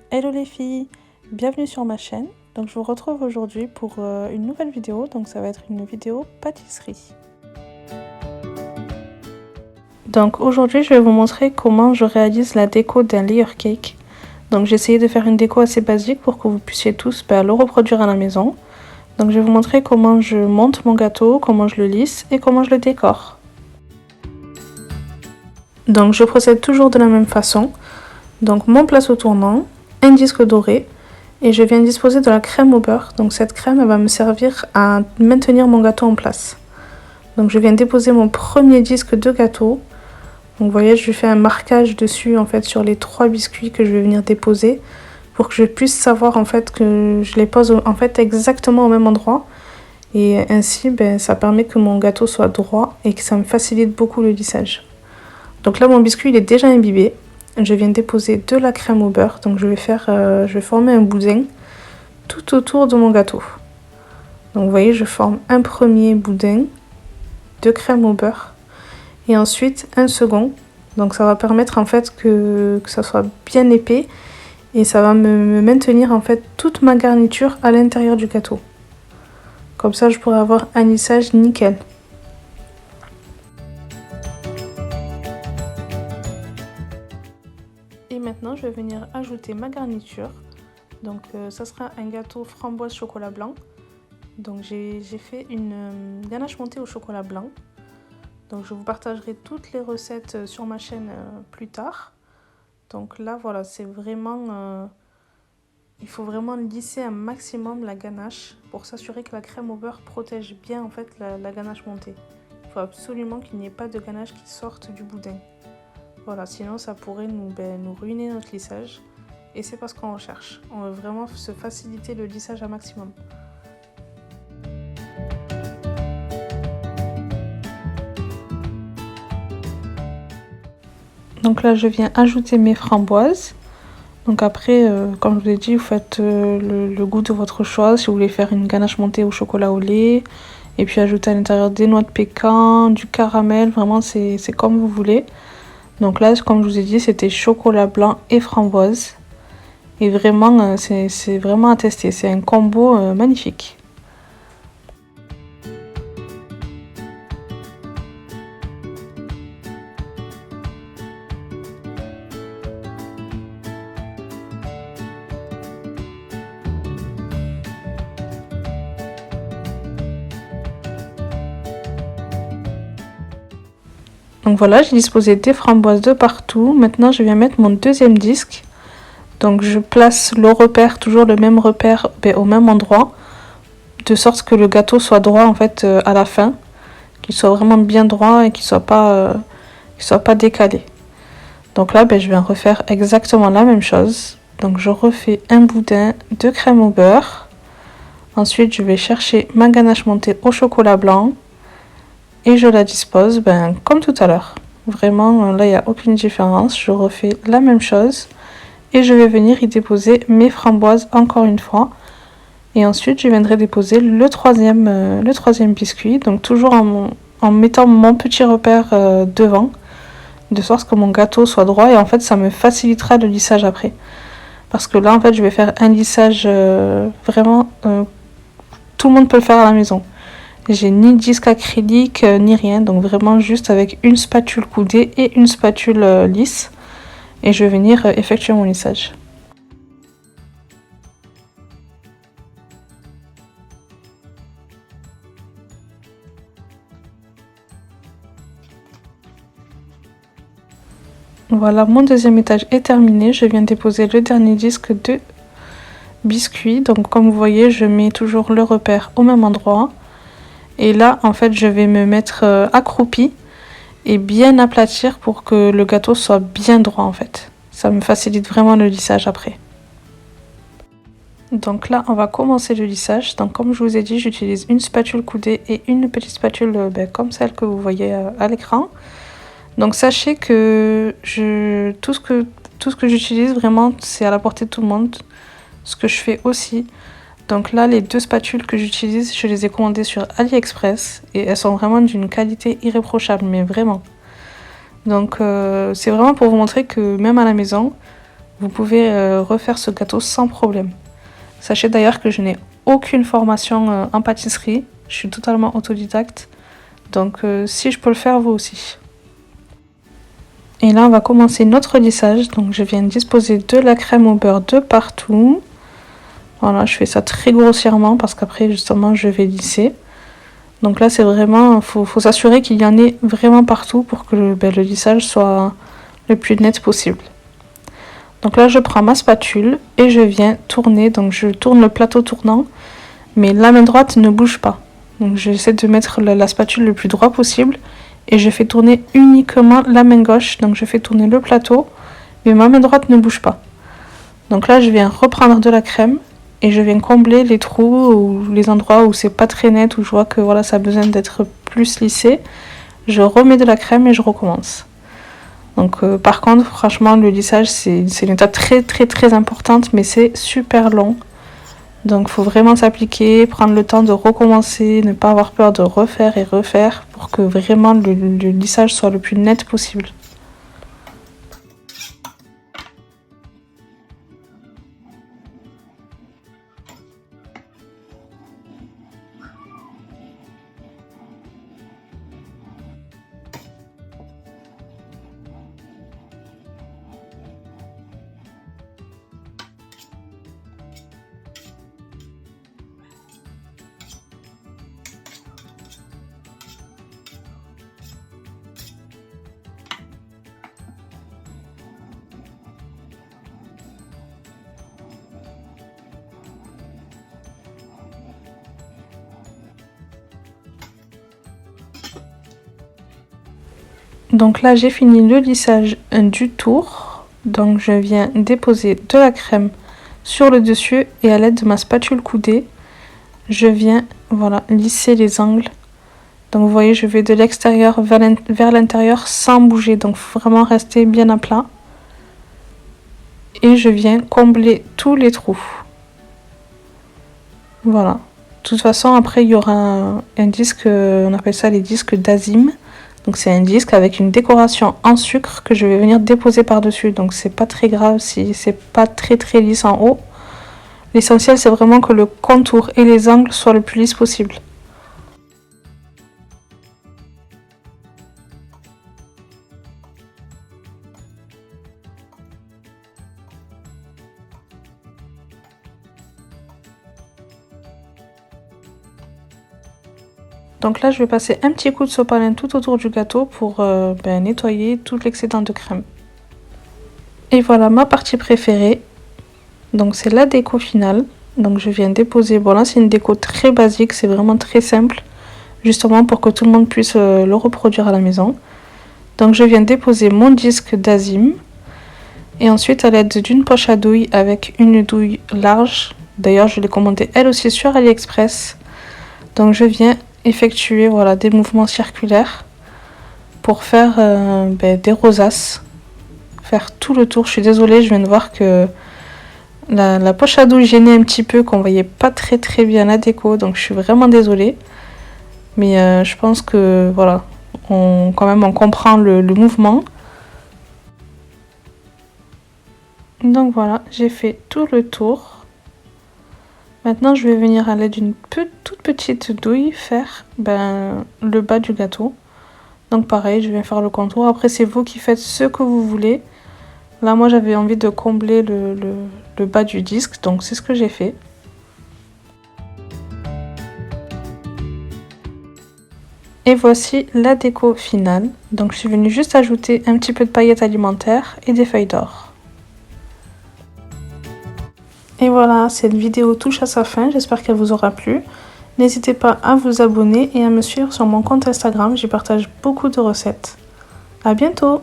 Hello les filles, bienvenue sur ma chaîne. Donc je vous retrouve aujourd'hui pour une nouvelle vidéo, donc ça va être une vidéo pâtisserie. Donc aujourd'hui je vais vous montrer comment je réalise la déco d'un layer cake. Donc j'ai essayé de faire une déco assez basique pour que vous puissiez tous le reproduire à la maison. Donc je vais vous montrer comment je monte mon gâteau, comment je le lisse et comment je le décore. Donc je procède toujours de la même façon. Donc mon plateau tournant, un disque doré et je viens disposer de la crème au beurre. Donc cette crème elle va me servir à maintenir mon gâteau en place. Donc je viens déposer mon premier disque de gâteau. Donc vous voyez, je fais un marquage dessus en fait sur les 3 biscuits que je vais venir déposer pour que je puisse savoir en fait que je les pose en fait exactement au même endroit. Et ainsi ça permet que mon gâteau soit droit et que ça me facilite beaucoup le lissage. Donc là mon biscuit il est déjà imbibé. Je viens déposer de la crème au beurre, donc je vais former un boudin tout autour de mon gâteau. Donc vous voyez, je forme un premier boudin de crème au beurre et ensuite un second. Donc ça va permettre en fait que ça soit bien épais et ça va me maintenir en fait toute ma garniture à l'intérieur du gâteau. Comme ça, je pourrai avoir un lissage nickel. Et maintenant, je vais venir ajouter ma garniture. Donc ça sera un gâteau framboise chocolat blanc. Donc j'ai fait une ganache montée au chocolat blanc. Donc je vous partagerai toutes les recettes sur ma chaîne plus tard. Donc là voilà, c'est vraiment... il faut vraiment lisser un maximum la ganache pour s'assurer que la crème au beurre protège bien en fait la ganache montée. Il faut absolument qu'il n'y ait pas de ganache qui sorte du boudin. Voilà, sinon ça pourrait nous ruiner notre lissage. Et c'est pas ce qu'on recherche. On veut vraiment se faciliter le lissage un maximum. Donc là, je viens ajouter mes framboises. Donc après, comme je vous l'ai dit, vous faites le goût de votre choix. Si vous voulez faire une ganache montée au chocolat au lait. Et puis ajouter à l'intérieur des noix de pécan, du caramel. Vraiment, c'est comme vous voulez. Donc là, comme je vous ai dit, c'était chocolat blanc et framboise. Et vraiment, c'est vraiment à tester. C'est un combo magnifique. Donc voilà, j'ai disposé des framboises de partout. Maintenant, je viens mettre mon deuxième disque. Donc je place le repère, toujours le même repère au même endroit. De sorte que le gâteau soit droit en fait à la fin. Qu'il soit vraiment bien droit et qu'il soit pas décalé. Donc là, je vais refaire exactement la même chose. Donc je refais un boudin de crème au beurre. Ensuite, je vais chercher ma ganache montée au chocolat blanc. Et je la dispose comme tout à l'heure. Vraiment, là, il n'y a aucune différence. Je refais la même chose. Et je vais venir y déposer mes framboises encore une fois. Et ensuite, je viendrai déposer le troisième biscuit. Donc toujours en mettant mon petit repère devant. De sorte que mon gâteau soit droit. Et en fait, ça me facilitera le lissage après. Parce que là, en fait, je vais faire un lissage vraiment... tout le monde peut le faire à la maison. J'ai ni disque acrylique ni rien, donc vraiment juste avec une spatule coudée et une spatule lisse. Et je vais venir effectuer mon lissage. Voilà, mon deuxième étage est terminé. Je viens déposer le dernier disque de biscuit. Donc comme vous voyez, je mets toujours le repère au même endroit. Et là, en fait, je vais me mettre accroupie et bien aplatir pour que le gâteau soit bien droit, en fait. Ça me facilite vraiment le lissage après. Donc là, on va commencer le lissage. Donc comme je vous ai dit, j'utilise une spatule coudée et une petite spatule comme celle que vous voyez à l'écran. Donc sachez que tout ce que j'utilise, vraiment, c'est à la portée de tout le monde. Ce que je fais aussi... Donc là, les 2 spatules que j'utilise, je les ai commandées sur AliExpress et elles sont vraiment d'une qualité irréprochable, mais vraiment. Donc c'est vraiment pour vous montrer que même à la maison, vous pouvez refaire ce gâteau sans problème. Sachez d'ailleurs que je n'ai aucune formation en pâtisserie, je suis totalement autodidacte, donc si je peux le faire, vous aussi. Et là on va commencer notre lissage, donc je viens disposer de la crème au beurre de partout. Voilà, je fais ça très grossièrement parce qu'après justement je vais lisser. Donc là c'est vraiment, faut s'assurer qu'il y en ait vraiment partout pour que le lissage soit le plus net possible. Donc là je prends ma spatule et je viens tourner, donc je tourne le plateau tournant, mais la main droite ne bouge pas. Donc j'essaie de mettre la spatule le plus droit possible et je fais tourner uniquement la main gauche, donc je fais tourner le plateau, mais ma main droite ne bouge pas. Donc là je viens reprendre de la crème et je viens combler les trous ou les endroits où c'est pas très net, où je vois que voilà, ça a besoin d'être plus lissé. Je remets de la crème et je recommence. Donc par contre, franchement, le lissage, c'est une étape très importante, mais c'est super long. Donc il faut vraiment s'appliquer, prendre le temps de recommencer, ne pas avoir peur de refaire et refaire pour que vraiment le lissage soit le plus net possible. Donc là j'ai fini le lissage du tour, donc je viens déposer de la crème sur le dessus et à l'aide de ma spatule coudée, je viens voilà lisser les angles. Donc vous voyez, je vais de l'extérieur vers l'intérieur sans bouger, donc faut vraiment rester bien à plat. Et je viens combler tous les trous. Voilà. De toute façon après il y aura un disque, on appelle ça les disques d'Azim. Donc c'est un disque avec une décoration en sucre que je vais venir déposer par dessus. Donc c'est pas très grave si c'est pas très lisse en haut. L'essentiel c'est vraiment que le contour et les angles soient le plus lisses possible. Donc là je vais passer un petit coup de sopalin tout autour du gâteau pour nettoyer tout l'excédent de crème. Et voilà ma partie préférée. Donc c'est la déco finale. Donc je viens déposer, bon là c'est une déco très basique, c'est vraiment très simple. Justement pour que tout le monde puisse le reproduire à la maison. Donc je viens déposer mon disque d'Azim. Et ensuite à l'aide d'une poche à douille avec une douille large. D'ailleurs je l'ai commandée elle aussi sur AliExpress. Donc je viens effectuer voilà, des mouvements circulaires pour faire des rosaces. Faire tout le tour. Je suis désolée, je viens de voir que la poche à douille gênait un petit peu, qu'on voyait pas très bien la déco, donc je suis vraiment désolée. Mais je pense que voilà, on comprend le mouvement. Donc voilà, j'ai fait tout le tour. Maintenant je vais venir à l'aide d'une toute petite douille faire le bas du gâteau. Donc pareil, je viens faire le contour. Après c'est vous qui faites ce que vous voulez. Là moi j'avais envie de combler le bas du disque, donc c'est ce que j'ai fait. Et voici la déco finale. Donc je suis venue juste ajouter un petit peu de paillettes alimentaires et des feuilles d'or. Et voilà, cette vidéo touche à sa fin, j'espère qu'elle vous aura plu. N'hésitez pas à vous abonner et à me suivre sur mon compte Instagram, j'y partage beaucoup de recettes. À bientôt!